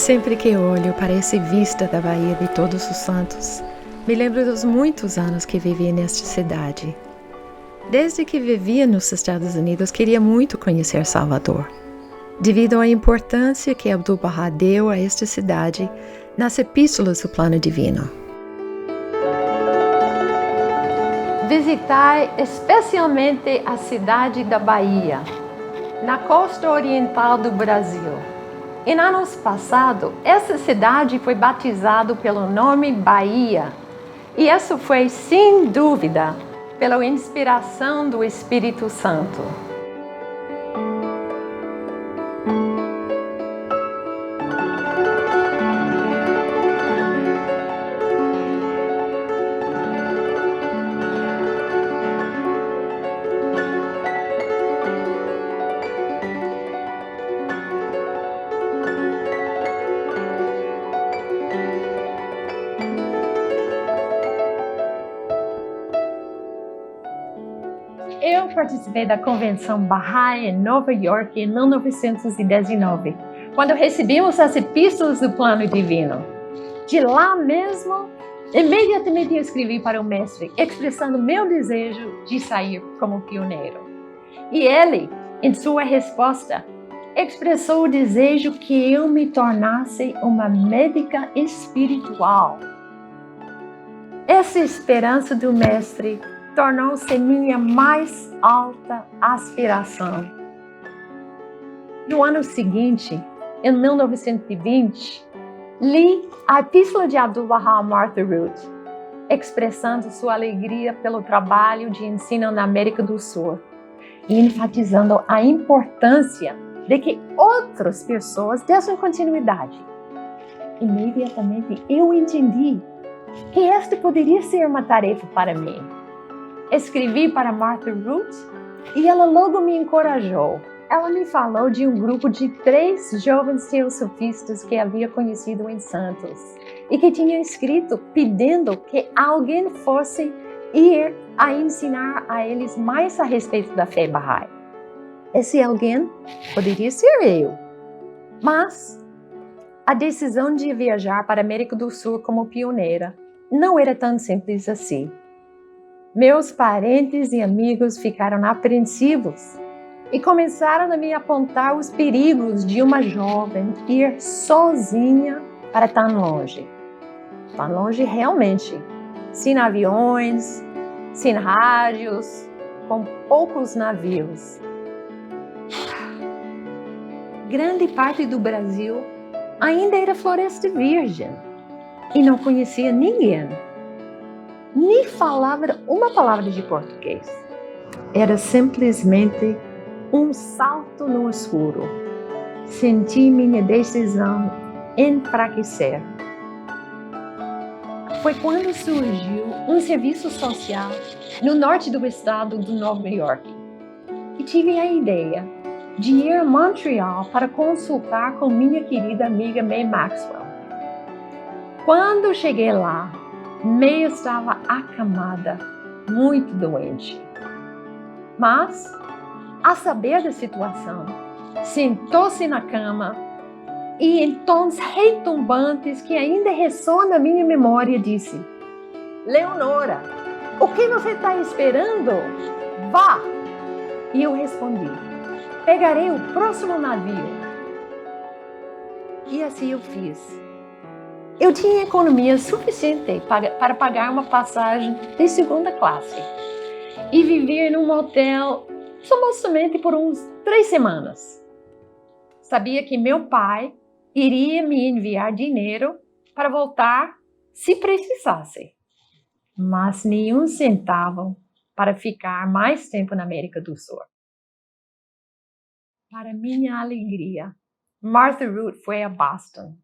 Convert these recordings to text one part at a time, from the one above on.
Sempre que olho para essa vista da Baía de Todos os Santos, me lembro dos muitos anos que vivi nesta cidade. Desde que vivia nos Estados Unidos, queria muito conhecer Salvador, devido à importância que Abdu'l-Bahá deu a esta cidade nas epístolas do Plano Divino. Visitai especialmente a cidade da Bahia, na costa oriental do Brasil. Em anos passados, essa cidade foi batizada pelo nome Bahia, e isso foi, sem dúvida, pela inspiração do Espírito Santo. Eu participei da Convenção Bahá'í em Nova York em 1919, quando recebemos as epístolas do Plano Divino. De lá mesmo, imediatamente escrevi para o mestre, expressando meu desejo de sair como pioneiro. E ele, em sua resposta, expressou o desejo que eu me tornasse uma médica espiritual. Essa esperança do mestre tornou-se minha mais alta aspiração. No ano seguinte, em 1920, li a Epístola de Abdu'l-Bahá a Martha Root, expressando sua alegria pelo trabalho de ensino na América do Sul e enfatizando a importância de que outras pessoas dessem continuidade. Imediatamente eu entendi que esta poderia ser uma tarefa para mim. Escrevi para Martha Root e ela logo me encorajou. Ela me falou de um grupo de 3 jovens teosofistas que havia conhecido em Santos e que tinha escrito pedindo que alguém fosse ir a ensinar a eles mais a respeito da fé Bahá'í. Esse alguém poderia ser eu, mas a decisão de viajar para a América do Sul como pioneira não era tão simples assim. Meus parentes e amigos ficaram apreensivos e começaram a me apontar os perigos de uma jovem ir sozinha para tão longe. Tão longe realmente, sem aviões, sem rádios, com poucos navios. Grande parte do Brasil ainda era floresta virgem e não conhecia ninguém. Nem falava uma palavra de português. Era simplesmente um salto no escuro. Senti minha decisão enfraquecer. Foi quando surgiu um serviço social no norte do estado de Nova York e tive a ideia de ir a Montreal para consultar com minha querida amiga May Maxwell. Quando cheguei lá, May estava acamada, muito doente. Mas, a saber da situação, sentou-se na cama e, em tons retumbantes que ainda ressonam na minha memória, disse: "Leonora, o que você está esperando? Vá!" E eu respondi: "Pegarei o próximo navio." E assim eu fiz. Eu tinha economia suficiente para pagar uma passagem de 2ª classe e viver num hotel somente por uns 3 semanas. Sabia que meu pai iria me enviar dinheiro para voltar se precisasse, mas nenhum centavo para ficar mais tempo na América do Sul. Para minha alegria, Martha Root foi a Boston.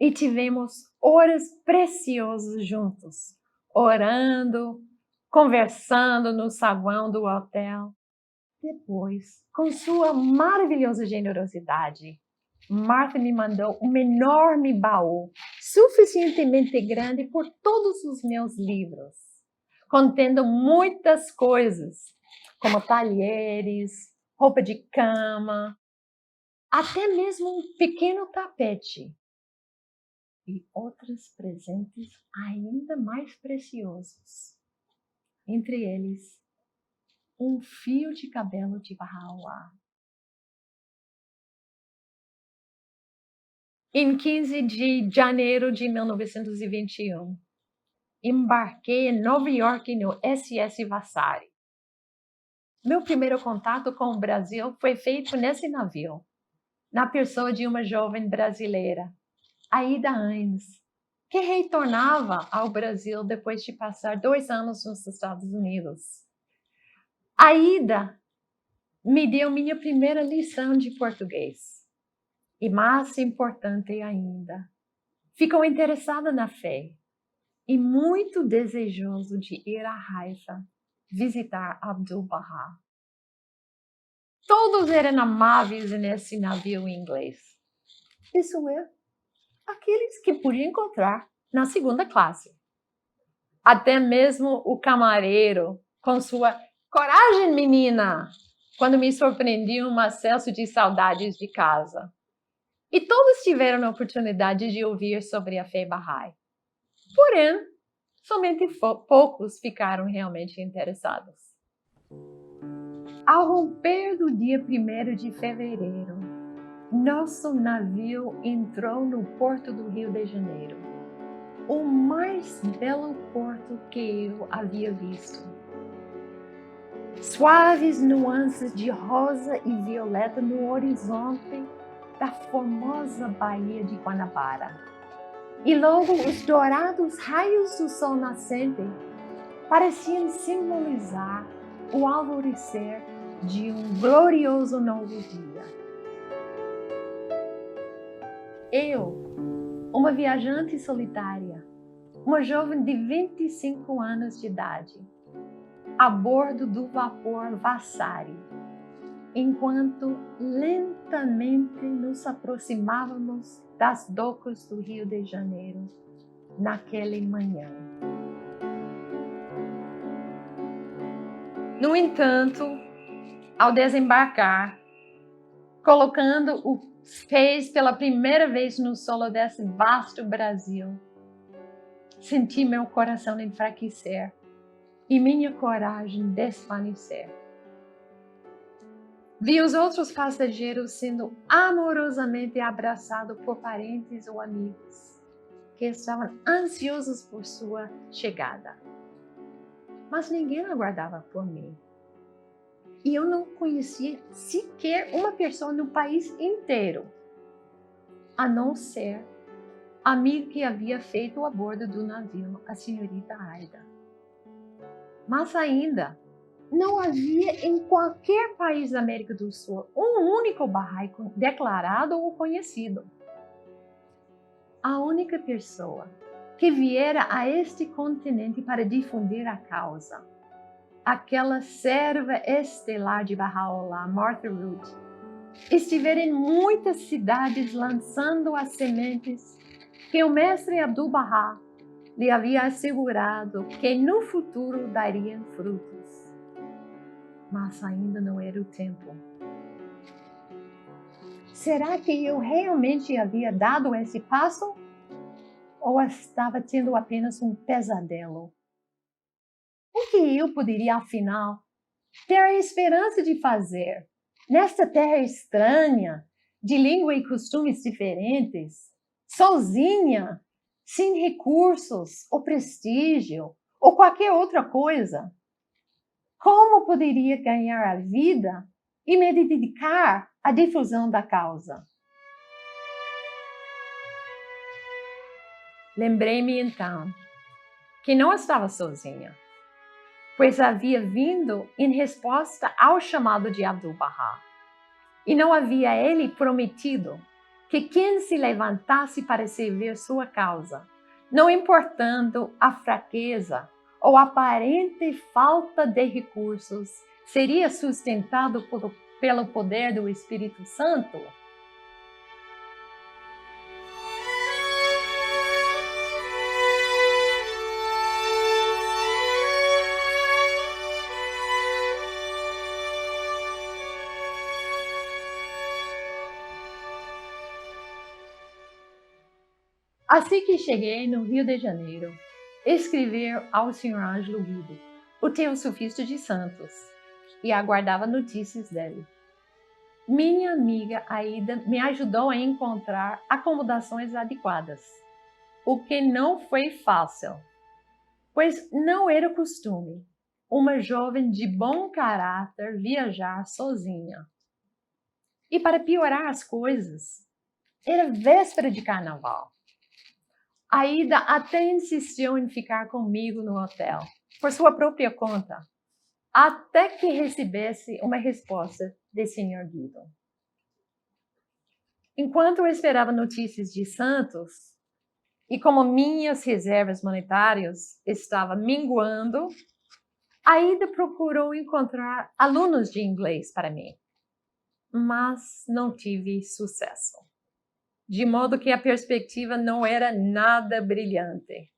E tivemos horas preciosas juntos, orando, conversando no saguão do hotel. Depois, com sua maravilhosa generosidade, Martha me mandou um enorme baú, suficientemente grande por todos os meus livros, contendo muitas coisas, como talheres, roupa de cama, até mesmo um pequeno tapete e outros presentes ainda mais preciosos. Entre eles, um fio de cabelo de Baha'u'lláh. Em 15 de janeiro de 1921, embarquei em Nova York no SS Vasari. Meu primeiro contato com o Brasil foi feito nesse navio, na pessoa de uma jovem brasileira, Aida Ames, que retornava ao Brasil depois de passar 2 anos nos Estados Unidos. Aida me deu minha primeira lição de português. E mais importante ainda, ficou interessada na fé e muito desejoso de ir a Haifa visitar Abdu'l-Bahá. Todos eram amáveis nesse navio inglês. Isso é, aqueles que podia encontrar na segunda classe. Até mesmo o camareiro, com sua coragem, menina, quando me surpreendi um acesso de saudades de casa. E todos tiveram a oportunidade de ouvir sobre a fé Bahá'í. Porém, somente poucos ficaram realmente interessados. Ao romper do dia 1º de fevereiro, nosso navio entrou no porto do Rio de Janeiro, o mais belo porto que eu havia visto. Suaves nuances de rosa e violeta no horizonte da formosa Baía de Guanabara. E logo os dourados raios do sol nascente pareciam simbolizar o alvorecer de um glorioso novo dia. Eu, uma viajante solitária, uma jovem de 25 anos de idade, a bordo do vapor Vasari, enquanto lentamente nos aproximávamos das docas do Rio de Janeiro naquela manhã. No entanto, ao desembarcar, colocando os pés pela primeira vez no solo desse vasto Brasil, senti meu coração enfraquecer e minha coragem desvanecer. Vi os outros passageiros sendo amorosamente abraçados por parentes ou amigos que estavam ansiosos por sua chegada. Mas ninguém aguardava por mim. E eu não conhecia sequer uma pessoa no país inteiro, a não ser a amiga que havia feito a bordo do navio, a senhorita Aida. Mas ainda, não havia em qualquer país da América do Sul um único Bahá'í declarado ou conhecido. A única pessoa que viera a este continente para difundir a causa, aquela serva estelar de Baha'u'lláh, Martha Root, estivera em muitas cidades lançando as sementes que o mestre Abdu'l-Bahá lhe havia assegurado que no futuro dariam frutos. Mas ainda não era o tempo. Será que eu realmente havia dado esse passo? Ou estava tendo apenas um pesadelo? O que eu poderia, afinal, ter a esperança de fazer nesta terra estranha, de língua e costumes diferentes, sozinha, sem recursos ou prestígio ou qualquer outra coisa? Como poderia ganhar a vida e me dedicar à difusão da causa? Lembrei-me então que não estava sozinha, pois havia vindo em resposta ao chamado de Abdu'l-Bahá. E não havia ele prometido que quem se levantasse para servir sua causa, não importando a fraqueza ou aparente falta de recursos, seria sustentado pelo poder do Espírito Santo? Assim que cheguei no Rio de Janeiro, escrevi ao Sr. Ângelo Guido, o teosofista de Santos, e aguardava notícias dele. Minha amiga Aida me ajudou a encontrar acomodações adequadas, o que não foi fácil, pois não era costume uma jovem de bom caráter viajar sozinha. E para piorar as coisas, era véspera de carnaval. Aida até insistiu em ficar comigo no hotel, por sua própria conta, até que recebesse uma resposta de Sr. Guido. Enquanto eu esperava notícias de Santos, e como minhas reservas monetárias estavam minguando, Aida procurou encontrar alunos de inglês para mim, mas não tive sucesso. De modo que a perspectiva não era nada brilhante.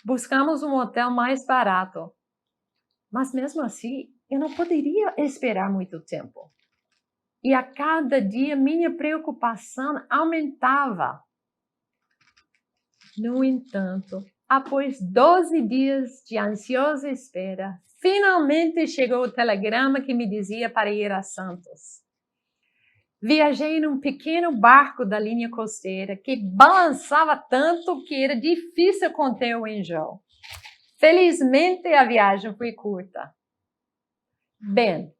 Buscamos um hotel mais barato, mas mesmo assim eu não poderia esperar muito tempo. E a cada dia minha preocupação aumentava. No entanto, após 12 dias de ansiosa espera, finalmente chegou o telegrama que me dizia para ir a Santos. Viajei num pequeno barco da linha costeira que balançava tanto que era difícil conter o enjoo. Felizmente, a viagem foi curta. Bem,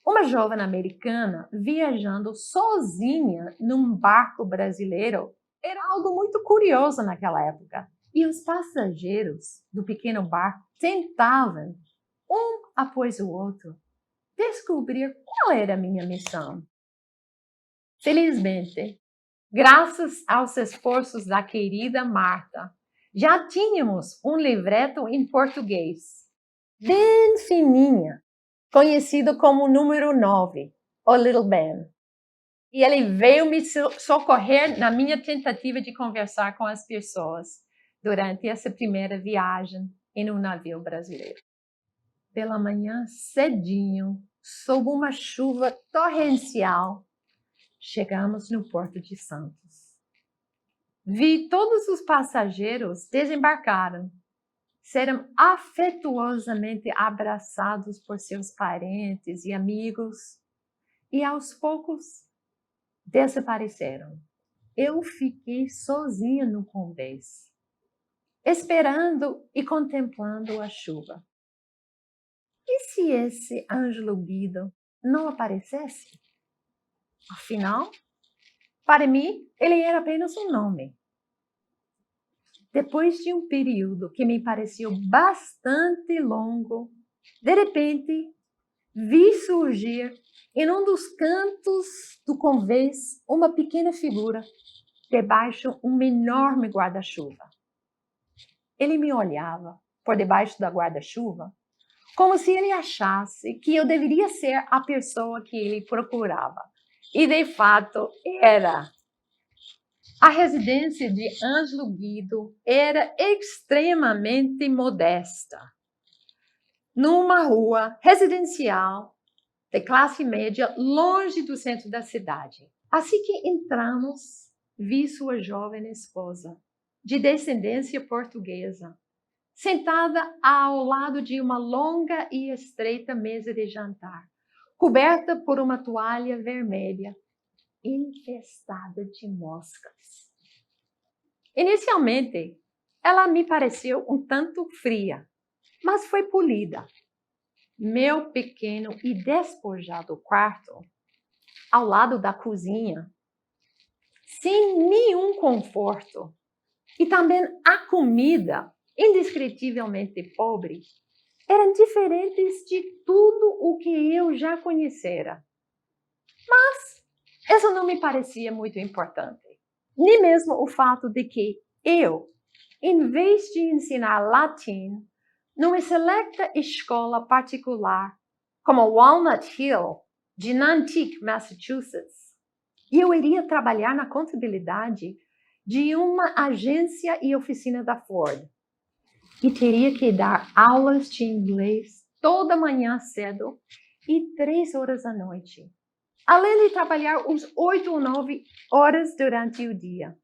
uma jovem americana viajando sozinha num barco brasileiro era algo muito curioso naquela época. E os passageiros do pequeno barco tentavam, um após o outro, descobrir qual era a minha missão. Felizmente, graças aos esforços da querida Marta, já tínhamos um livreto em português, bem fininha, conhecido como número 9, o Little Ben. E ele veio me socorrer na minha tentativa de conversar com as pessoas durante essa primeira viagem em um navio brasileiro. Pela manhã, cedinho, sob uma chuva torrencial, chegamos no Porto de Santos. Vi todos os passageiros desembarcaram, serem afetuosamente abraçados por seus parentes e amigos e aos poucos desapareceram. Eu fiquei sozinha no convés, esperando e contemplando a chuva. E se esse Ângelo Guido não aparecesse? Afinal, para mim, ele era apenas um nome. Depois de um período que me pareceu bastante longo, de repente, vi surgir em um dos cantos do convés uma pequena figura debaixo de um enorme guarda-chuva. Ele me olhava por debaixo da guarda-chuva como se ele achasse que eu deveria ser a pessoa que ele procurava. E, de fato, era. A residência de Ângelo Guido era extremamente modesta. Numa rua residencial de classe média, longe do centro da cidade. Assim que entramos, vi sua jovem esposa, de descendência portuguesa, sentada ao lado de uma longa e estreita mesa de jantar, coberta por uma toalha vermelha, infestada de moscas. Inicialmente, ela me pareceu um tanto fria, mas foi polida. Meu pequeno e despojado quarto, ao lado da cozinha, sem nenhum conforto, e também a comida, indescritivelmente pobre, eram diferentes de tudo o que eu já conhecera. Mas isso não me parecia muito importante. Nem mesmo o fato de que eu, em vez de ensinar latim numa seleta escola particular, como Walnut Hill, de Nantucket, Massachusetts, eu iria trabalhar na contabilidade de uma agência e oficina da Ford. E teria que dar aulas de inglês toda manhã cedo e 3 horas à noite, além de trabalhar uns 8 ou 9 horas durante o dia.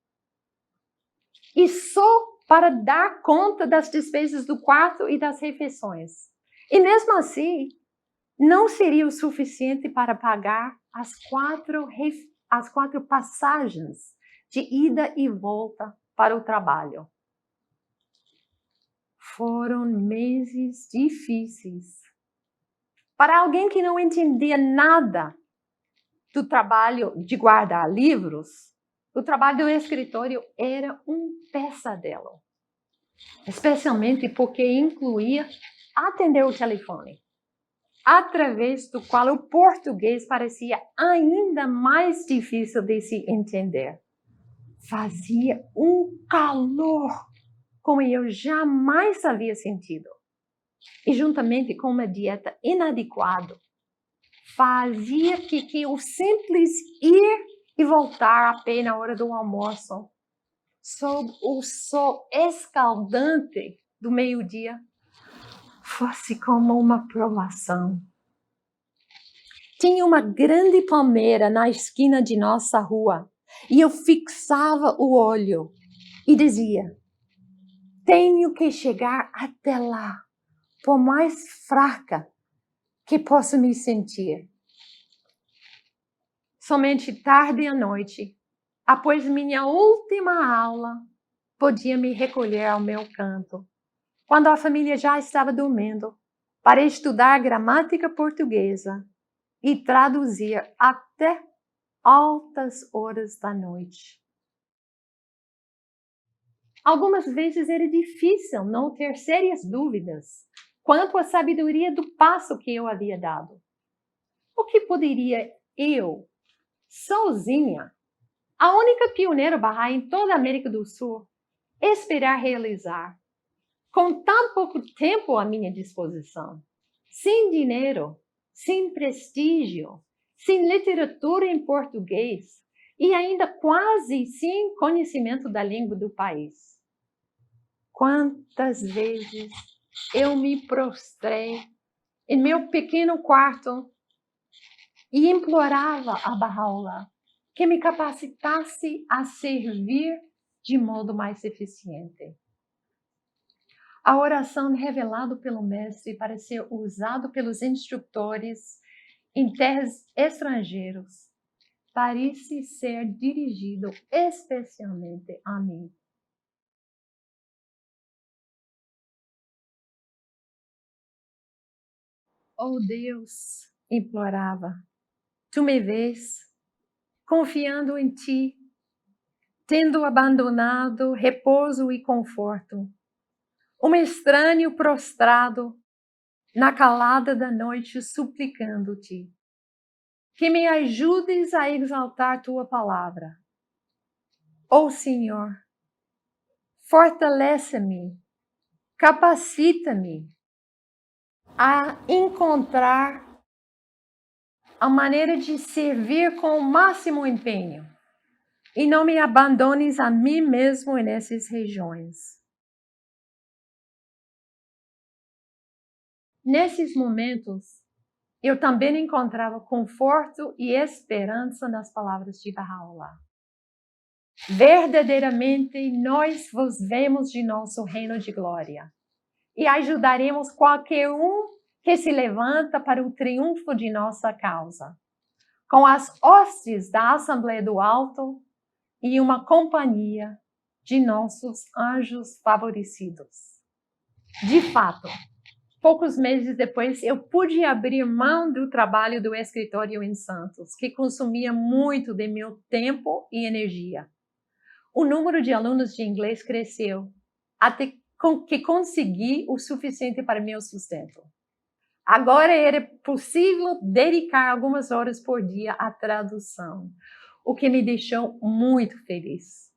e só para dar conta das despesas do quarto e das refeições. E mesmo assim, não seria o suficiente para pagar as quatro passagens de ida e volta para o trabalho. Foram meses difíceis. Para alguém que não entendia nada do trabalho de guardar livros, o trabalho do escritório era um pesadelo. Especialmente porque incluía atender o telefone, através do qual o português parecia ainda mais difícil de se entender. Fazia um calor como eu jamais havia sentido. E juntamente com uma dieta inadequada, fazia que o simples ir e voltar a pé na hora do almoço, sob o sol escaldante do meio-dia, fosse como uma provação. Tinha uma grande palmeira na esquina de nossa rua e eu fixava o olho e dizia: tenho que chegar até lá, por mais fraca que possa me sentir. Somente tarde à noite, após minha última aula, podia me recolher ao meu canto, quando a família já estava dormindo, para estudar gramática portuguesa e traduzir até altas horas da noite. Algumas vezes era difícil não ter sérias dúvidas quanto à sabedoria do passo que eu havia dado. O que poderia eu, sozinha, a única pioneira Bahá'í em toda a América do Sul, esperar realizar, com tão pouco tempo à minha disposição, sem dinheiro, sem prestígio, sem literatura em português e ainda quase sem conhecimento da língua do país? Quantas vezes eu me prostrei em meu pequeno quarto e implorava a Baha'u'lláh que me capacitasse a servir de modo mais eficiente. A oração revelada pelo Mestre para ser usado pelos instrutores em terras estrangeiras parece ser dirigido especialmente a mim. Oh Deus, implorava, tu me vês, confiando em ti, tendo abandonado repouso e conforto, um estranho prostrado na calada da noite suplicando-te, que me ajudes a exaltar tua palavra. Ó Senhor, fortalece-me, capacita-me a encontrar a maneira de servir com o máximo empenho e não me abandones a mim mesmo nessas regiões. Nesses momentos, eu também encontrava conforto e esperança nas palavras de Baha'u'lláh. Verdadeiramente, nós vos vemos de nosso reino de glória e ajudaremos qualquer um que se levanta para o triunfo de nossa causa, com as hostes da Assembleia do Alto e uma companhia de nossos anjos favorecidos. De fato, poucos meses depois, eu pude abrir mão do trabalho do escritório em Santos, que consumia muito de meu tempo e energia. O número de alunos de inglês cresceu, até que consegui o suficiente para meu sustento. Agora era possível dedicar algumas horas por dia à tradução, o que me deixou muito feliz.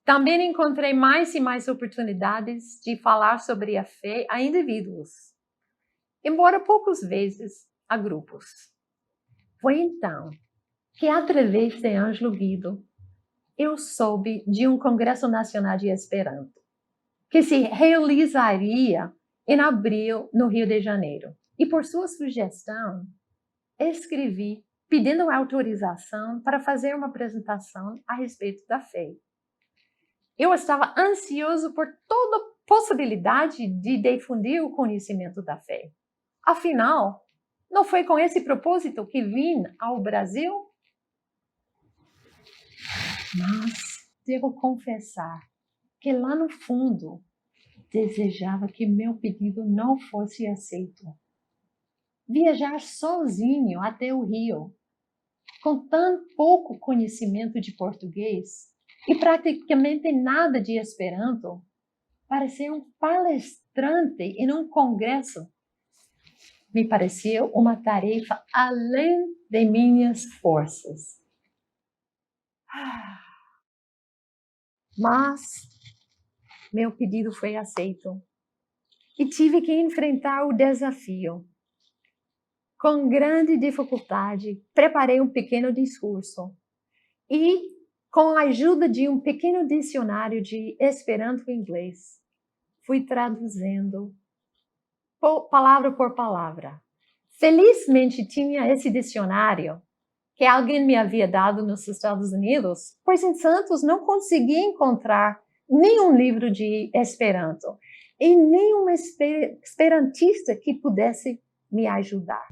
Também encontrei mais e mais oportunidades de falar sobre a fé a indivíduos, embora poucas vezes a grupos. Foi então que, através de Ângelo Guido, eu soube de um Congresso Nacional de Esperanto, que se realizaria em abril no Rio de Janeiro. E por sua sugestão, escrevi pedindo autorização para fazer uma apresentação a respeito da fé. Eu estava ansioso por toda possibilidade de difundir o conhecimento da fé. Afinal, não foi com esse propósito que vim ao Brasil? Mas devo confessar que lá no fundo desejava que meu pedido não fosse aceito. Viajar sozinho até o Rio, com tão pouco conhecimento de português e praticamente nada de Esperanto, para ser um palestrante em um congresso, me parecia uma tarefa além de minhas forças. Mas meu pedido foi aceito e tive que enfrentar o desafio. Com grande dificuldade, preparei um pequeno discurso e, com a ajuda de um pequeno dicionário de Esperanto em inglês, fui traduzindo palavra por palavra. Felizmente tinha esse dicionário que alguém me havia dado nos Estados Unidos, pois em Santos não conseguia encontrar nenhum livro de Esperanto e nenhum esperantista que pudesse me ajudar.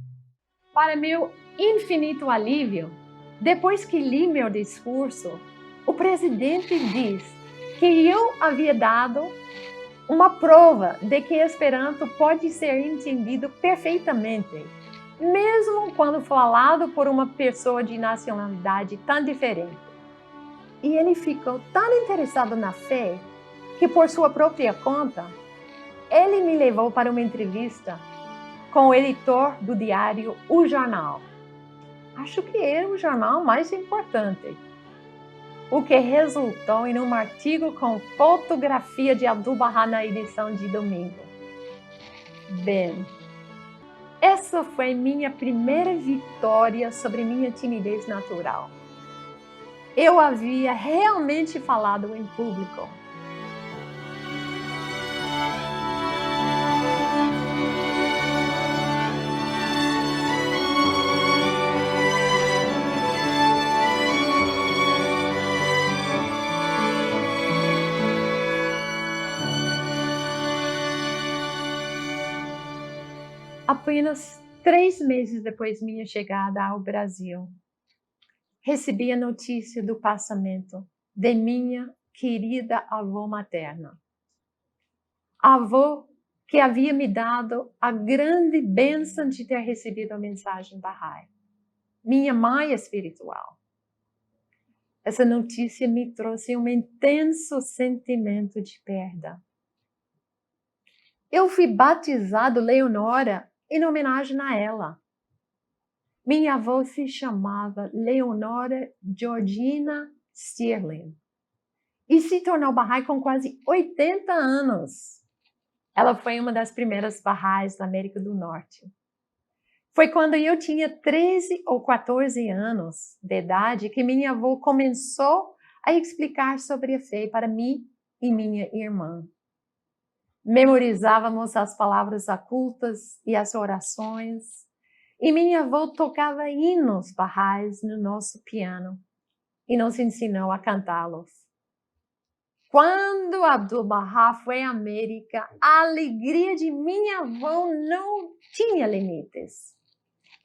Para meu infinito alívio, depois que li meu discurso, o presidente diz que eu havia dado uma prova de que Esperanto pode ser entendido perfeitamente, mesmo quando falado por uma pessoa de nacionalidade tão diferente. E ele ficou tão interessado na fé que, por sua própria conta, ele me levou para uma entrevista com o editor do diário O Jornal. Acho que era o jornal mais importante. O que resultou em um artigo com fotografia de Abdu'l-Bahá na edição de domingo. Bem, essa foi minha primeira vitória sobre minha timidez natural. Eu havia realmente falado em público. Apenas 3 meses depois de minha chegada ao Brasil, recebi a notícia do passamento de minha querida avó materna. A avó que havia me dado a grande bênção de ter recebido a mensagem Bahá'í. Minha mãe espiritual. Essa notícia me trouxe um intenso sentimento de perda. Eu fui batizado Leonora em homenagem a ela. Minha avó se chamava Leonora Georgina Stirling e se tornou Bahá'í com quase 80 anos. Ela foi uma das primeiras Bahá'ís da América do Norte. Foi quando eu tinha 13 ou 14 anos de idade que minha avó começou a explicar sobre a fé para mim e minha irmã. Memorizávamos as palavras ocultas e as orações, e minha avó tocava hinos Bahá'ís no nosso piano e nos ensinou a cantá-los. Quando Abdu'l-Bahá foi à América, a alegria de minha avó não tinha limites.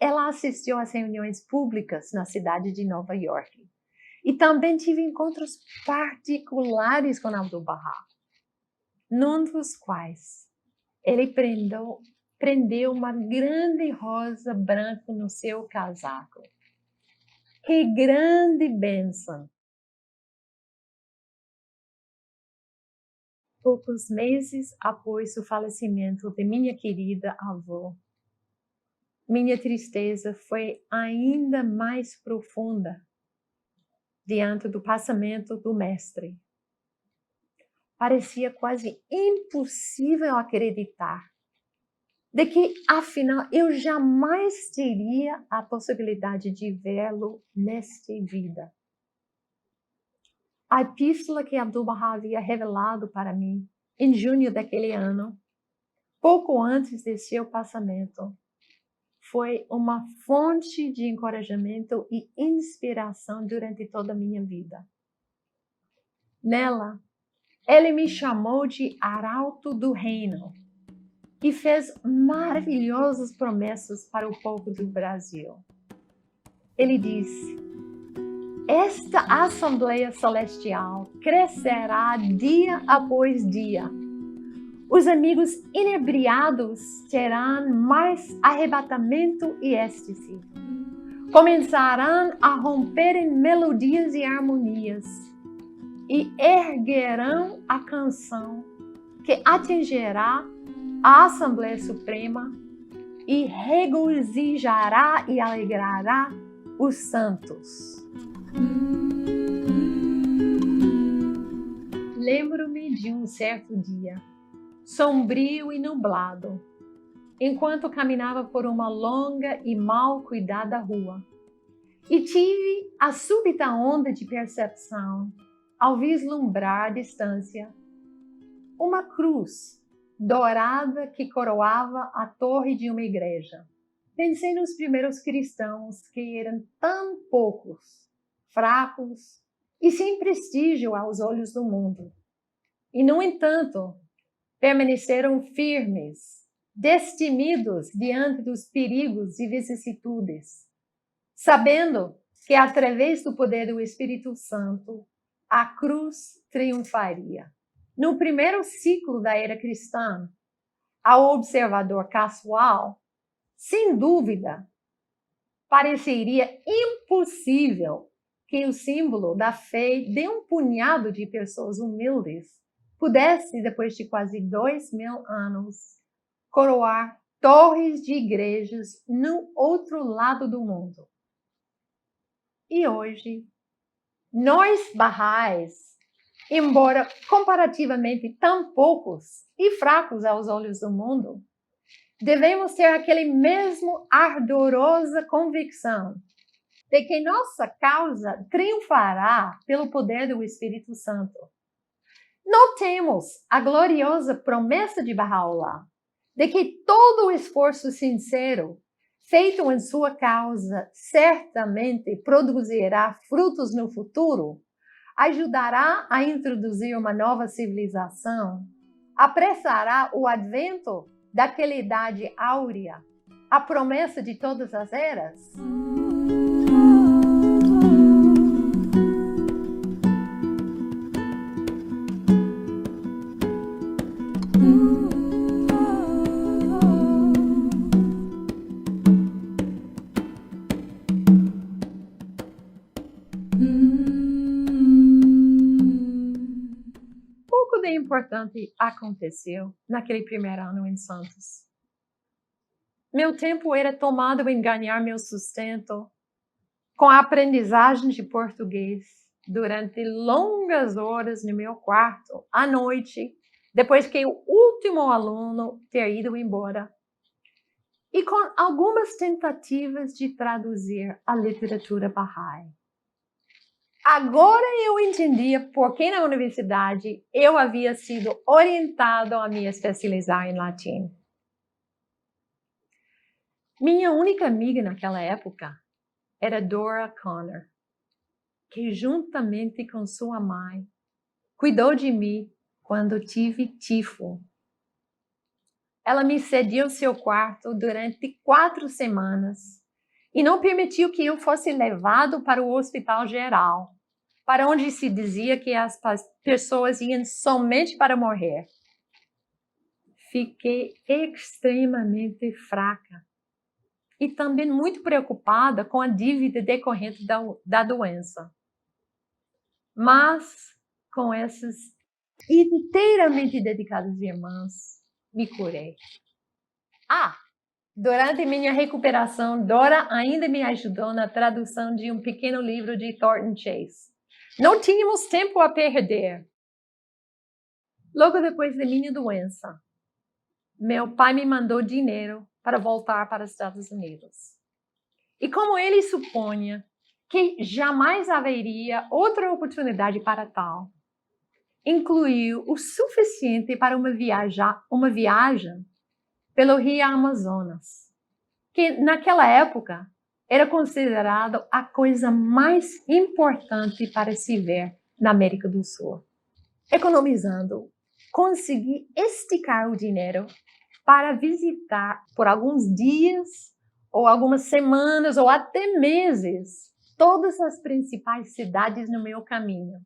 Ela assistiu às reuniões públicas na cidade de Nova York e também tive encontros particulares com Abdu'l-Bahá, num dos quais ele prendeu uma grande rosa branca no seu casaco. Que grande bênção! Poucos meses após o falecimento de minha querida avó, minha tristeza foi ainda mais profunda diante do passamento do mestre. Parecia quase impossível acreditar de que, afinal, eu jamais teria a possibilidade de vê-lo nesta vida. A epístola que Abdu'l-Bahá havia revelado para mim em junho daquele ano, pouco antes de seu passamento, foi uma fonte de encorajamento e inspiração durante toda a minha vida. Nela, Ele me chamou de arauto do reino e fez maravilhosas promessas para o povo do Brasil. Ele disse: esta Assembleia Celestial crescerá dia após dia. Os amigos inebriados terão mais arrebatamento e êxtase. Começarão a romper em melodias e harmonias e erguerão a canção que atingirá a Assembleia Suprema e regozijará e alegrará os santos. Lembro-me de um certo dia, sombrio e nublado, enquanto caminhava por uma longa e mal cuidada rua, e tive a súbita onda de percepção ao vislumbrar à distância uma cruz dourada que coroava a torre de uma igreja. Pensei nos primeiros cristãos que eram tão poucos, fracos e sem prestígio aos olhos do mundo. E, no entanto, permaneceram firmes, destemidos diante dos perigos e vicissitudes, sabendo que, através do poder do Espírito Santo, a cruz triunfaria. No primeiro ciclo da era cristã, ao observador casual, sem dúvida, pareceria impossível que o símbolo da fé de um punhado de pessoas humildes pudesse, depois de quase 2000 anos, coroar torres de igrejas no outro lado do mundo. E hoje, nós Baha'is, embora comparativamente tão poucos e fracos aos olhos do mundo, devemos ter aquele mesmo ardorosa convicção de que nossa causa triunfará pelo poder do Espírito Santo. Notemos a gloriosa promessa de Baha'u'lláh de que todo o esforço sincero feito em sua causa certamente produzirá frutos no futuro, ajudará a introduzir uma nova civilização, apressará o advento daquela idade áurea, a promessa de todas as eras. Pouco de importante aconteceu naquele primeiro ano em Santos. Meu tempo era tomado em ganhar meu sustento com a aprendizagem de português durante longas horas no meu quarto, à noite, depois que o último aluno ter ido embora, e com algumas tentativas de traduzir a literatura Bahá'í. Agora eu entendia por que na universidade eu havia sido orientado a me especializar em latim. Minha única amiga naquela época era Dora Connor, que juntamente com sua mãe cuidou de mim quando tive tifo. Ela me cedeu seu quarto durante 4 semanas e não permitiu que eu fosse levado para o hospital geral, para onde se dizia que as pessoas iam somente para morrer. Fiquei extremamente fraca e também muito preocupada com a dívida decorrente da doença. Mas, com essas inteiramente dedicadas irmãs, me curei. Durante minha recuperação, Dora ainda me ajudou na tradução de um pequeno livro de Thornton Chase. Não tínhamos tempo a perder. Logo depois da minha doença, meu pai me mandou dinheiro para voltar para os Estados Unidos. E como ele supunha que jamais haveria outra oportunidade para tal, incluiu o suficiente para uma viagem pelo Rio Amazonas, que naquela época era considerado a coisa mais importante para se ver na América do Sul. Economizando, consegui esticar o dinheiro para visitar por alguns dias, ou algumas semanas, ou até meses, todas as principais cidades no meu caminho,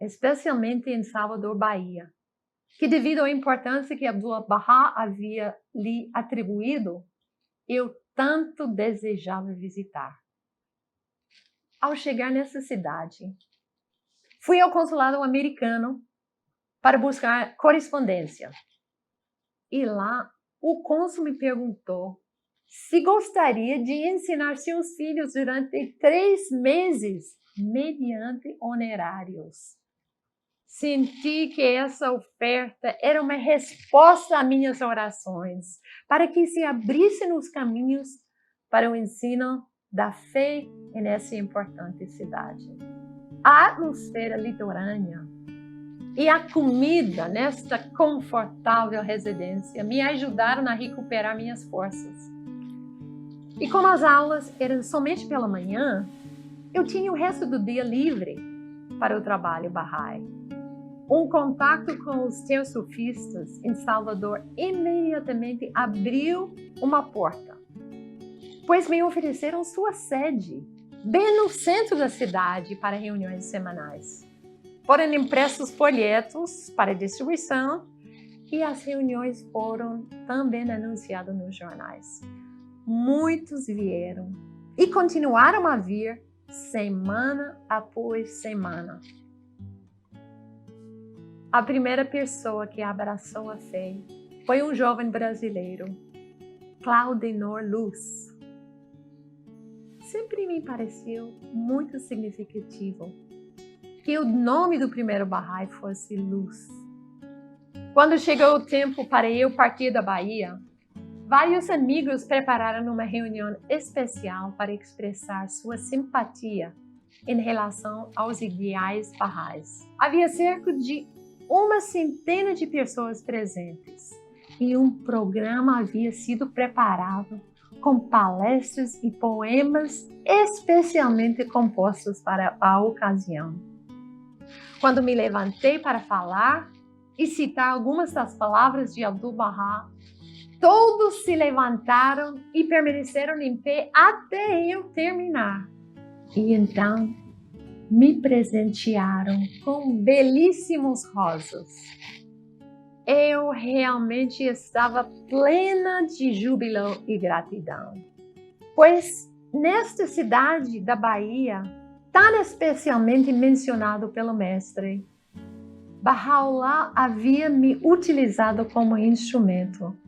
especialmente em Salvador, Bahia, que devido à importância que Abdu'l-Bahá havia lhe atribuído, eu tanto desejava visitar. Ao chegar nessa cidade, fui ao consulado americano para buscar correspondência. E lá, o cônsul me perguntou se gostaria de ensinar seus filhos durante 3 meses, mediante honorários. Senti que essa oferta era uma resposta às minhas orações, para que se abrissem os caminhos para o ensino da fé nessa importante cidade. A atmosfera litorânea e a comida nesta confortável residência me ajudaram a recuperar minhas forças. E como as aulas eram somente pela manhã, eu tinha o resto do dia livre para o trabalho Bahá'í. Um contato com os teosofistas em Salvador imediatamente abriu uma porta, pois me ofereceram sua sede, bem no centro da cidade, para reuniões semanais. Foram impressos folhetos para distribuição e as reuniões foram também anunciadas nos jornais. Muitos vieram e continuaram a vir semana após semana. A primeira pessoa que abraçou a fé foi um jovem brasileiro, Claudenor Luz. Sempre me pareceu muito significativo que o nome do primeiro Bahá'í fosse Luz. Quando chegou o tempo para eu partir da Bahia, vários amigos prepararam uma reunião especial para expressar sua simpatia em relação aos ideais Bahá'ís. Havia cerca de 100 de pessoas presentes e um programa havia sido preparado com palestras e poemas especialmente compostos para a ocasião. Quando me levantei para falar e citar algumas das palavras de Abdu'l-Bahá, todos se levantaram e permaneceram em pé até eu terminar. E então me presentearam com belíssimos rosas. Eu realmente estava plena de júbilo e gratidão, pois nesta cidade da Bahia, tão especialmente mencionado pelo mestre, Bahá'u'lláh havia me utilizado como instrumento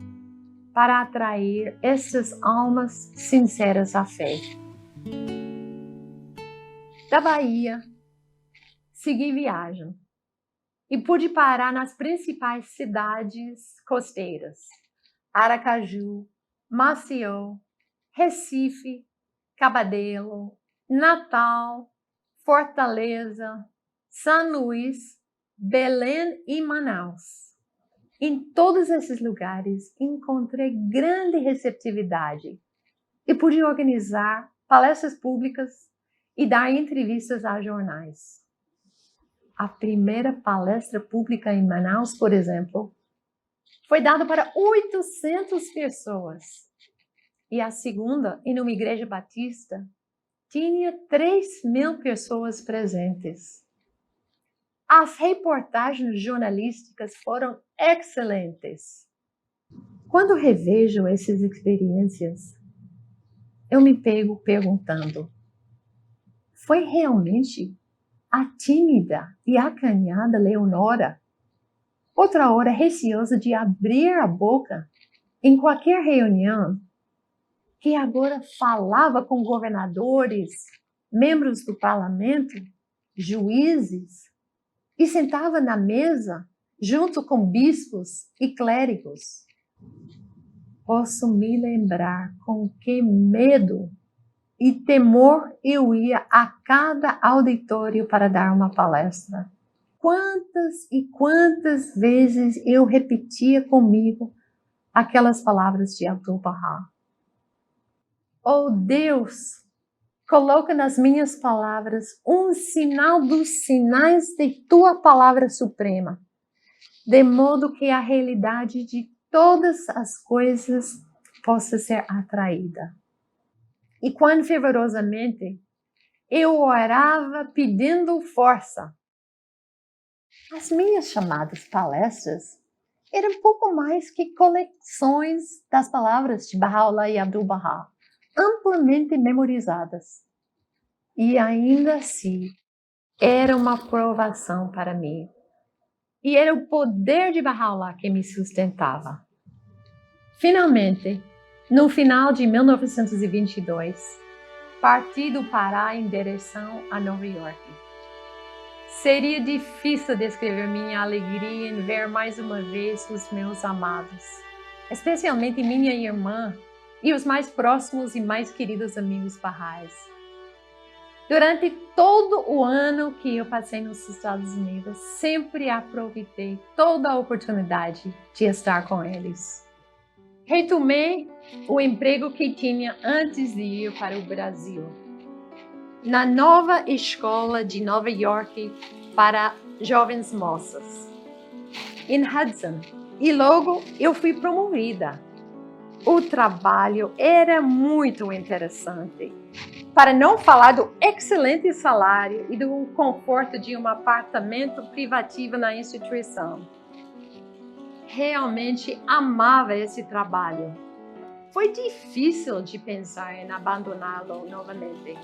para atrair essas almas sinceras à fé. Da Bahia, segui viagem e pude parar nas principais cidades costeiras: Aracaju, Maceió, Recife, Cabedelo, Natal, Fortaleza, São Luís, Belém e Manaus. Em todos esses lugares encontrei grande receptividade e pude organizar palestras públicas e dar entrevistas a jornais. A primeira palestra pública em Manaus, por exemplo, foi dada para 800 pessoas. E a segunda, em uma igreja batista, tinha 3.000 pessoas presentes. As reportagens jornalísticas foram excelentes. Quando revejo essas experiências, eu me pego perguntando: foi realmente a tímida e acanhada Leonora, outra hora receosa de abrir a boca em qualquer reunião, que agora falava com governadores, membros do parlamento, juízes, e sentava na mesa junto com bispos e clérigos? Posso me lembrar com que medo e temor eu ia a cada auditório para dar uma palestra. Quantas e quantas vezes eu repetia comigo aquelas palavras de Abdu'l-Bahá: oh Deus, Coloca nas minhas palavras um sinal dos sinais de tua palavra suprema, de modo que a realidade de todas as coisas possa ser atraída. E quão fervorosamente eu orava pedindo força. As minhas chamadas palestras eram pouco mais que coleções das palavras de Baha'u'lláh e Abdu'l-Bahá, amplamente memorizadas. E ainda assim, era uma provação para mim. E era o poder de Baha'u'lláh que me sustentava. Finalmente, no final de 1922, parti do Pará em direção a Nova York. Seria difícil descrever minha alegria em ver mais uma vez os meus amados, especialmente minha irmã e os mais próximos e mais queridos amigos Baha'is. Durante todo o ano que eu passei nos Estados Unidos, sempre aproveitei toda a oportunidade de estar com eles. Retomei o emprego que tinha antes de ir para o Brasil, na nova escola de Nova York para jovens moças, em Hudson, e logo eu fui promovida. O trabalho era muito interessante, para não falar do excelente salário e do conforto de um apartamento privativo na instituição. Realmente amava esse trabalho. Foi difícil de pensar em abandoná-lo novamente.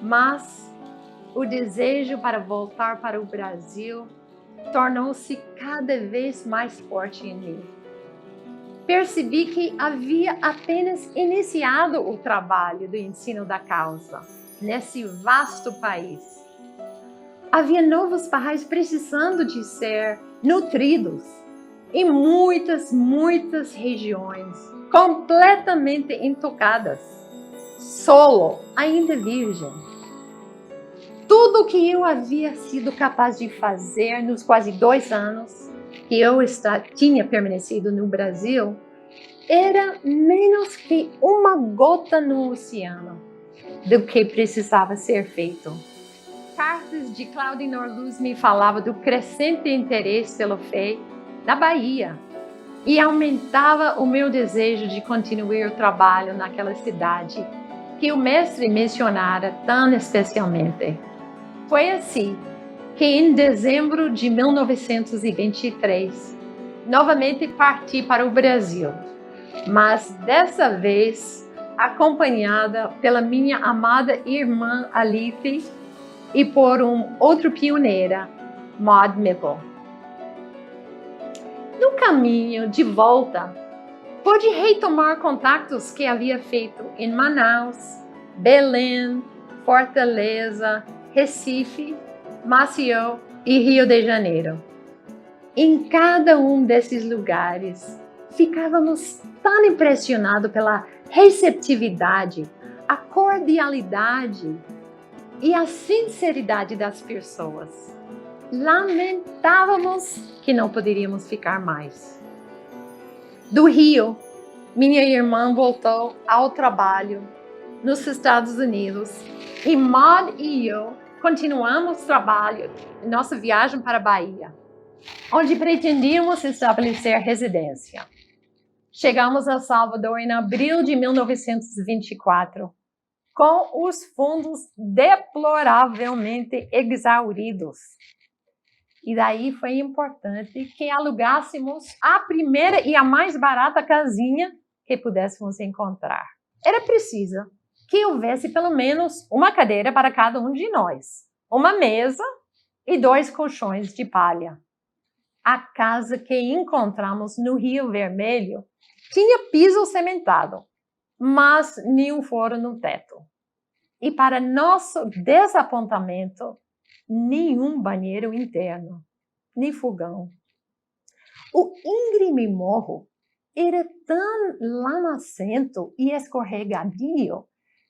Mas o desejo para voltar para o Brasil tornou-se cada vez mais forte em mim. Percebi que havia apenas iniciado o trabalho do ensino da causa nesse vasto país. Havia novos Baha'is precisando de ser nutridos em muitas regiões completamente intocadas, solo, ainda virgem. Tudo o que eu havia sido capaz de fazer nos quase 2 anos que eu tinha permanecido no Brasil era menos que uma gota no oceano do que precisava ser feito. Cartas de Claudine Norluz me falavam do crescente interesse pelo FEI na Bahia e aumentava o meu desejo de continuar o trabalho naquela cidade que o mestre mencionara tão especialmente. Foi assim que em dezembro de 1923, novamente parti para o Brasil, mas dessa vez acompanhada pela minha amada irmã Alice e por outra pioneira, Maud Mickle. No caminho de volta, pude retomar contatos que havia feito em Manaus, Belém, Fortaleza, Recife, Maceió e Rio de Janeiro. Em cada um desses lugares, ficávamos tão impressionados pela receptividade, a cordialidade e a sinceridade das pessoas. Lamentávamos que não poderíamos ficar mais. Do Rio, minha irmã voltou ao trabalho nos Estados Unidos e Maud e eu continuamos o trabalho, nossa viagem para a Bahia, onde pretendíamos estabelecer residência. Chegamos a Salvador em abril de 1924, com os fundos deploravelmente exauridos. E daí foi importante que alugássemos a primeira e a mais barata casinha que pudéssemos encontrar. Era preciso que houvesse pelo menos uma cadeira para cada um de nós, uma mesa e 2 colchões de palha. A casa que encontramos no Rio Vermelho tinha piso cimentado, mas nenhum furo no teto. E para nosso desapontamento, nenhum banheiro interno, nem fogão. O íngreme morro era tão lamacento e escorregadio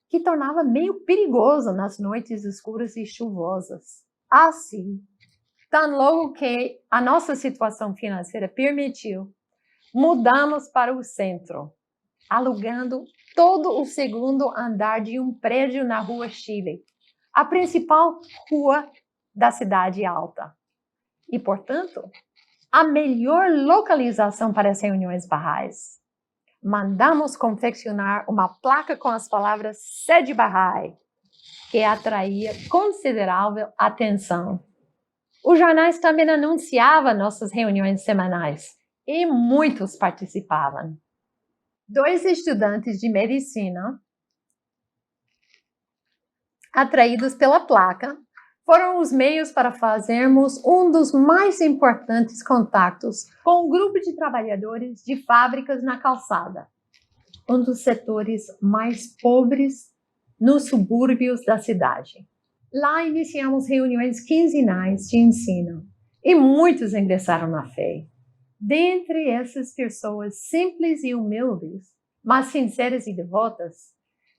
que tornava meio perigoso nas noites escuras e chuvosas. Assim, tão logo que a nossa situação financeira permitiu, mudamos para o centro, alugando todo o segundo andar de um prédio na Rua Chile, a principal rua da cidade alta. E, portanto, a melhor localização para as reuniões Bahá'ís. Mandamos confeccionar uma placa com as palavras Sede Bahá'í, que atraía considerável atenção. Os jornais também anunciavam nossas reuniões semanais e muitos participavam. 2 estudantes de medicina, atraídos pela placa, foram os meios para fazermos um dos mais importantes contatos com um grupo de trabalhadores de fábricas na calçada, um dos setores mais pobres nos subúrbios da cidade. Lá iniciamos reuniões quinzenais de ensino e muitos ingressaram na fé. Dentre essas pessoas simples e humildes, mas sinceras e devotas,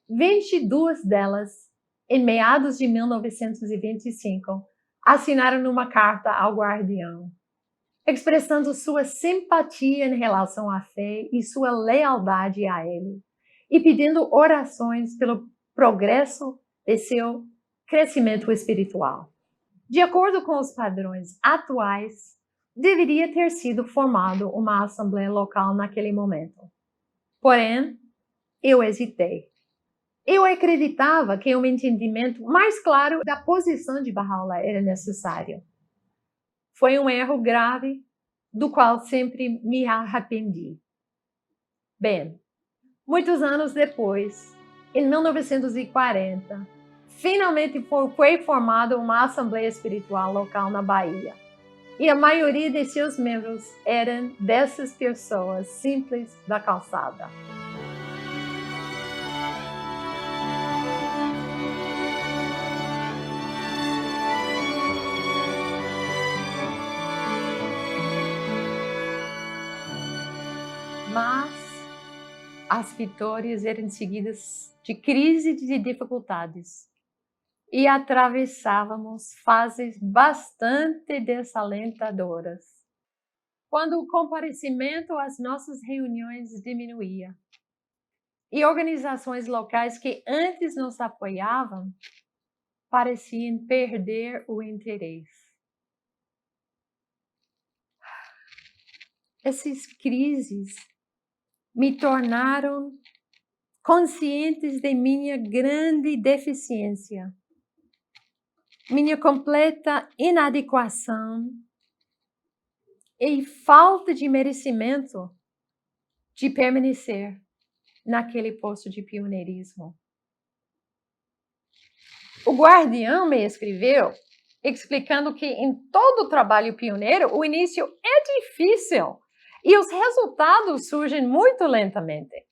22 delas, em meados de 1925, assinaram uma carta ao guardião, expressando sua simpatia em relação à fé e sua lealdade a ele, e pedindo orações pelo progresso de seu crescimento espiritual. De acordo com os padrões atuais, deveria ter sido formada uma assembleia local naquele momento. Porém, eu hesitei. Eu acreditava que um entendimento mais claro da posição de Baha'u'lláh era necessário. Foi um erro grave, do qual sempre me arrependi. Bem, muitos anos depois, em 1940, finalmente foi formada uma assembleia espiritual local na Bahia. E a maioria de seus membros eram dessas pessoas simples da calçada. Mas as vitórias eram seguidas de crises e de dificuldades. E atravessávamos fases bastante desalentadoras. Quando o comparecimento às nossas reuniões diminuía, e organizações locais que antes nos apoiavam pareciam perder o interesse. Essas crises me tornaram conscientes de minha grande deficiência, minha completa inadequação e falta de merecimento de permanecer naquele posto de pioneirismo. O guardião me escreveu explicando que em todo trabalho pioneiro o início é difícil e os resultados surgem muito lentamente.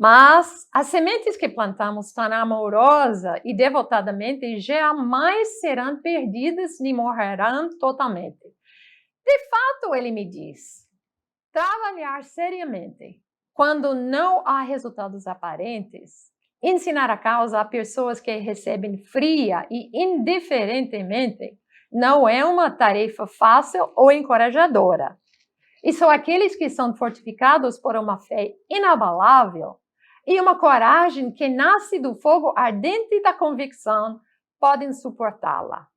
Mas as sementes que plantamos tão amorosa e devotadamente jamais serão perdidas nem morrerão totalmente. De fato, ele me diz, trabalhar seriamente quando não há resultados aparentes, ensinar a causa a pessoas que recebem fria e indiferentemente não é uma tarefa fácil ou encorajadora. E só aqueles que são fortificados por uma fé inabalável e uma coragem que nasce do fogo ardente da convicção podem suportá-la.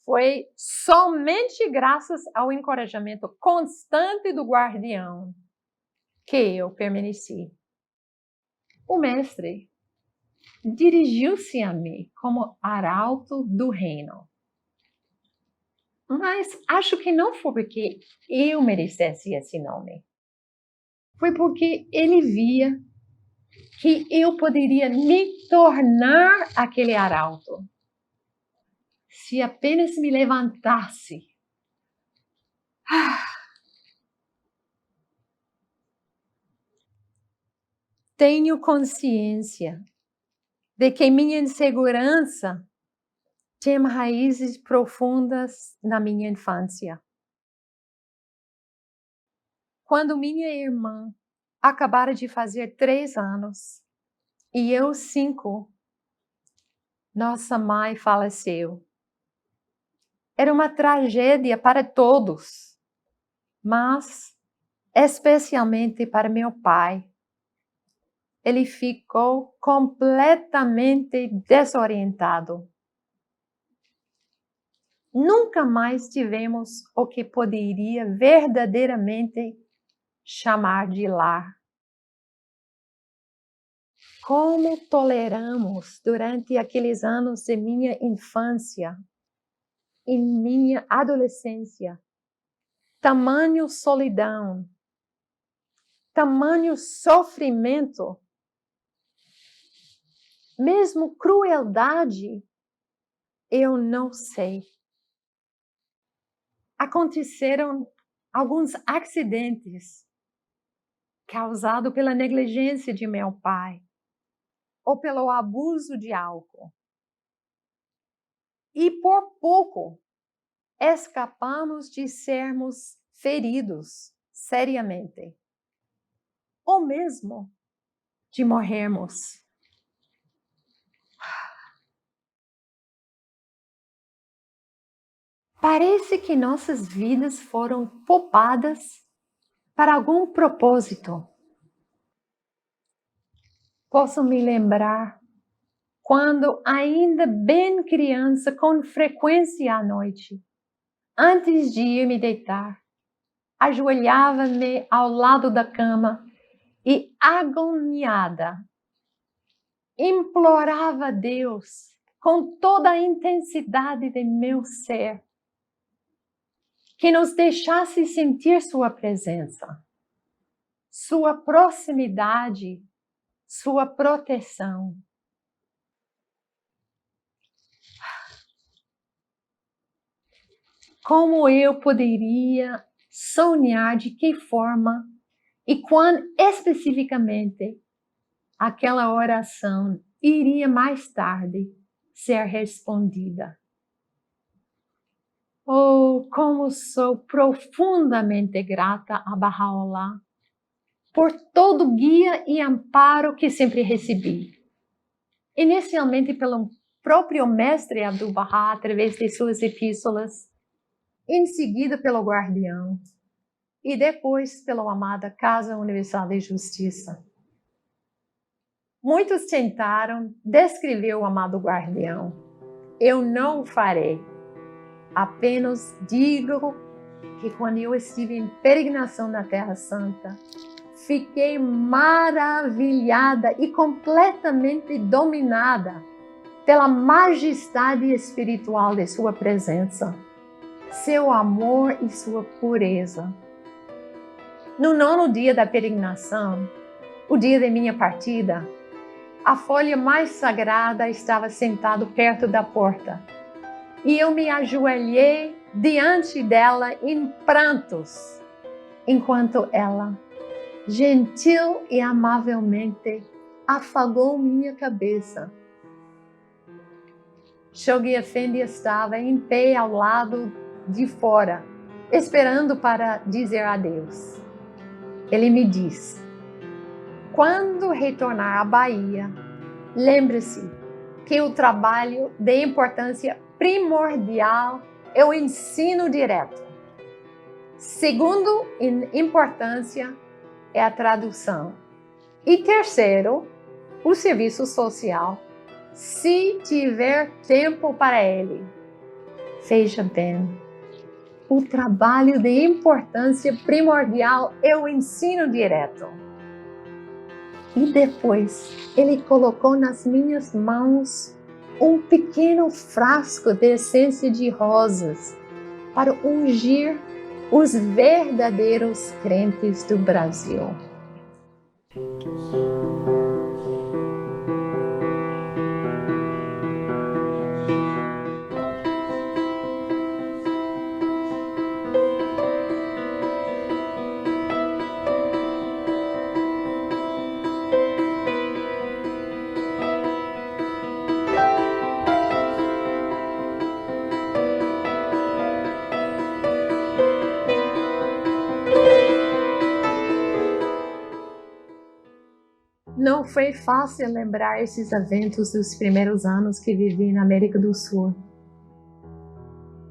Foi somente graças ao encorajamento constante do guardião que eu permaneci. O mestre dirigiu-se a mim como arauto do reino. Mas acho que não foi porque eu merecesse esse nome. Foi porque ele via que eu poderia me tornar aquele arauto se apenas me levantasse. Tenho consciência de que minha insegurança tinha raízes profundas na minha infância. Quando minha irmã acabara de fazer 3 anos e eu 5, nossa mãe faleceu. Era uma tragédia para todos, mas especialmente para meu pai. ele ficou completamente desorientado. Nunca mais tivemos o que poderia verdadeiramente chamar de lar. Como toleramos durante aqueles anos de minha infância e minha adolescência tamanho solidão, tamanho sofrimento, mesmo crueldade, eu não sei. Aconteceram alguns acidentes causados pela negligência de meu pai ou pelo abuso de álcool. E por pouco escapamos de sermos feridos seriamente, ou mesmo de morrermos. Parece que nossas vidas foram poupadas para algum propósito. Posso me lembrar quando ainda bem criança, com frequência à noite, antes de ir me deitar, ajoelhava-me ao lado da cama e, agoniada, implorava a Deus com toda a intensidade de meu ser que nos deixasse sentir sua presença, sua proximidade, sua proteção. Como eu poderia sonhar de que forma e quando especificamente aquela oração iria mais tarde ser respondida? Oh, como sou profundamente grata a Baha'u'lláh por todo o guia e amparo que sempre recebi. Inicialmente pelo próprio mestre Abdu'l-Bahá, através de suas epístolas, em seguida pelo guardião, e depois pela amada Casa Universal de Justiça. Muitos tentaram descrever o amado guardião. Eu não o farei. Apenas digo que quando eu estive em peregrinação na Terra Santa, fiquei maravilhada e completamente dominada pela majestade espiritual de sua presença, seu amor e sua pureza. No 9º dia da peregrinação, o dia de minha partida, a folha mais sagrada estava sentada perto da porta e eu me ajoelhei diante dela em prantos, enquanto ela, gentil e amavelmente, afagou minha cabeça. Shoghi Effendi estava em pé ao lado de fora, esperando para dizer adeus. Ele me disse: quando retornar à Bahia, lembre-se que o trabalho de importância primordial é o ensino direto. Segundo em importância é a tradução. E terceiro, o serviço social, se tiver tempo para ele. Veja bem, o trabalho de importância primordial é o ensino direto. E depois, ele colocou nas minhas mãos um pequeno frasco de essência de rosas para ungir os verdadeiros crentes do Brasil. Não foi fácil lembrar esses eventos dos primeiros anos que vivi na América do Sul.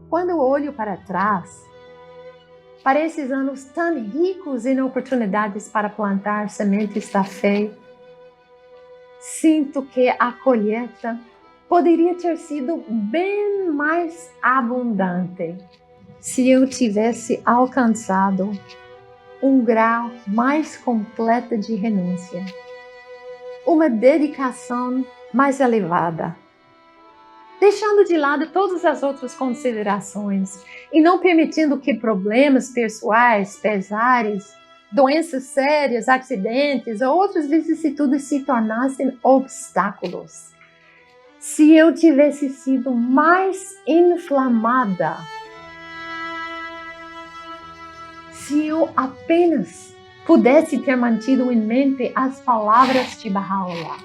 Quando olho para trás, para esses anos tão ricos em oportunidades para plantar sementes da fé, sinto que a colheita poderia ter sido bem mais abundante se eu tivesse alcançado um grau mais completo de renúncia, uma dedicação mais elevada, deixando de lado todas as outras considerações e não permitindo que problemas pessoais, pesares, doenças sérias, acidentes ou outras vicissitudes se tornassem obstáculos. Se eu tivesse sido mais inflamada, se eu apenas pudesse ter mantido em mente as palavras de Baha'u'lláh: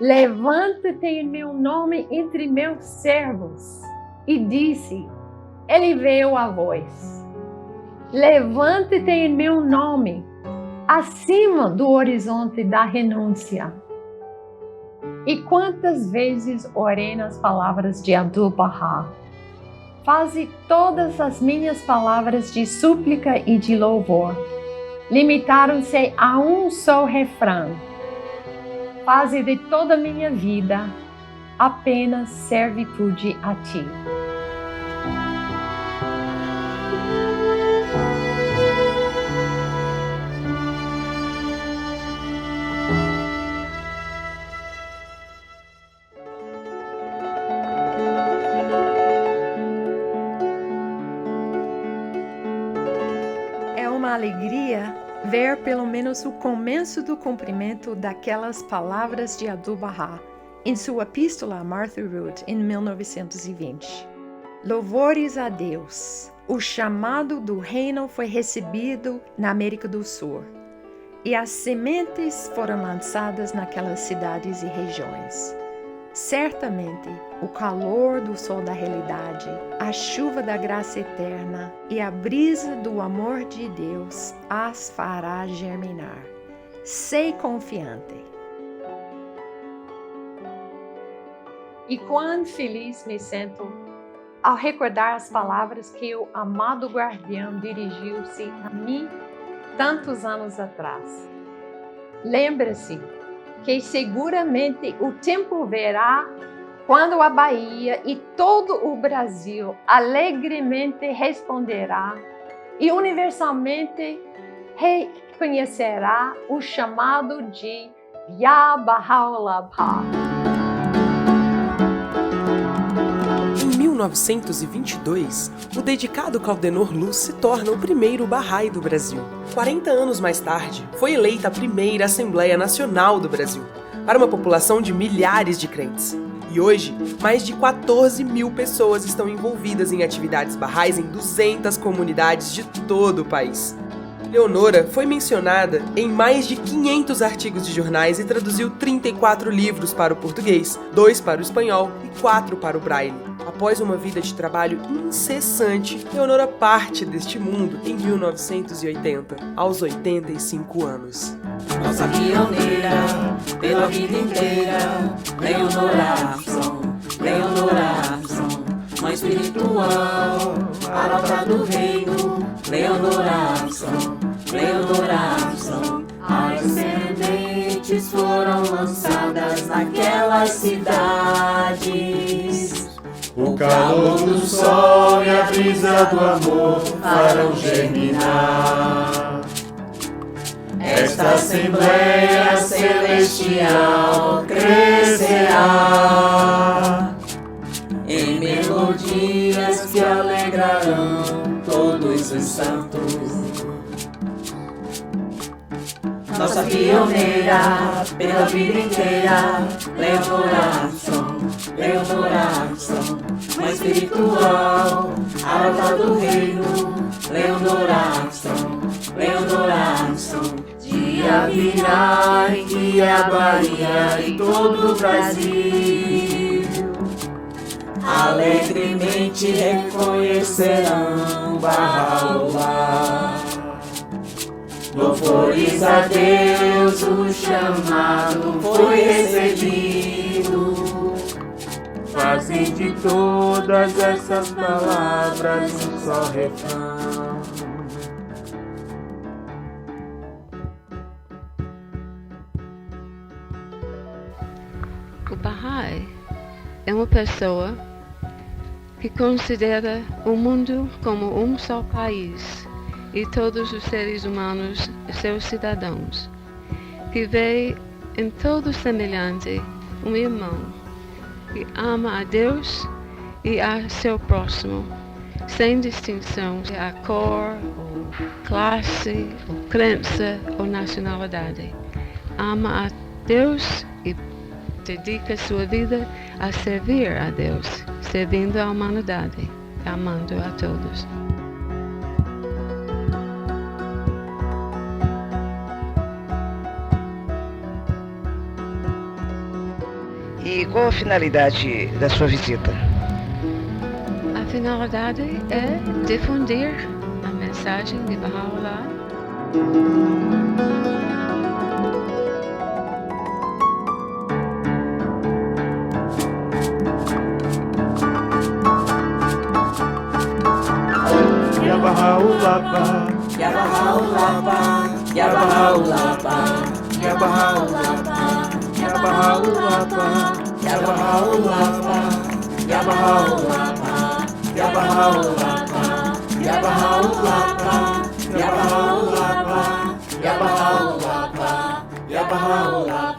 levanta-te em meu nome entre meus servos. E disse, ele veio a voz: levanta-te em meu nome, acima do horizonte da renúncia. E quantas vezes orei nas palavras de Abdu'l-Bahá: faze todas as minhas palavras de súplica e de louvor limitaram-se a um só refrão: faze de toda a minha vida apenas servitude a ti. É uma alegria ver pelo menos o começo do cumprimento daquelas palavras de Abdu'l-Bahá em sua epístola a Martha Root em 1920. Louvores a Deus! O chamado do reino foi recebido na América do Sul e as sementes foram lançadas naquelas cidades e regiões. Certamente, o calor do sol da realidade, a chuva da graça eterna e a brisa do amor de Deus as fará germinar. Sei confiante. E quão feliz me sinto ao recordar as palavras que o amado guardião dirigiu-se a mim tantos anos atrás. Lembre-se que seguramente o tempo virá quando a Bahia e todo o Brasil alegremente responderá e universalmente reconhecerá o chamado de Ya Baha'u'lláh. Em 1922, o dedicado Caldenor Luz se torna o primeiro Bahá'í do Brasil. 40 anos mais tarde, foi eleita a primeira Assembleia Nacional do Brasil, para uma população de milhares de crentes. E hoje, mais de 14 mil pessoas estão envolvidas em atividades Bahá'ís em 200 comunidades de todo o país. Leonora foi mencionada em mais de 500 artigos de jornais e traduziu 34 livros para o português, 2 para o espanhol e 4 para o braille. Após uma vida de trabalho incessante, Leonora parte deste mundo em 1980, aos 85 anos. Nossa pioneira, pela vida inteira, Leonora Armstrong, Leonora Armstrong, mãe espiritual, palavra do reino, Leonora Armstrong, Leonora Armstrong. As sementes foram lançadas naquelas cidades. O calor do sol e a brisa do amor farão germinar esta Assembleia Celestial crescerá em melodias que alegrarão todos os santos. Nossa pioneira, pela vida inteira, Leonora Armstrong, Leonora Armstrong, mãe espiritual, alta do reino, Leonora Armstrong, Leonora Armstrong. Dia virá em que a Bahia e todo o Brasil alegremente reconhecerão Baha'u'lláh. Louvores a Deus, o chamado foi recebido. Fazem de todas essas palavras um só refrão. O Bahá'í é uma pessoa que considera o mundo como um só país e todos os seres humanos seus cidadãos, que vê em todo semelhante um irmão, que ama a Deus e a seu próximo, sem distinção de a cor, ou classe, ou crença ou nacionalidade. Ama a Deus e dedica sua vida a servir a Deus, servindo a humanidade, amando a todos. E qual a finalidade da sua visita? A finalidade é difundir a mensagem de Baha'u'lláh. Ya Baha'u'lláh, Ya Baha'u'lláh, Ya Baha'u'lláh, Ya Baha'u'lláh, Ya Baha'u'lláh, Ya Baha'u'lláh, Ya Baha'u'lláh, Ya Baha'u'lláh, Ya Baha'u'lláh, Ya Baha'u'lláh, Ya Baha'u'lláh, Ya Baha'u'lláh.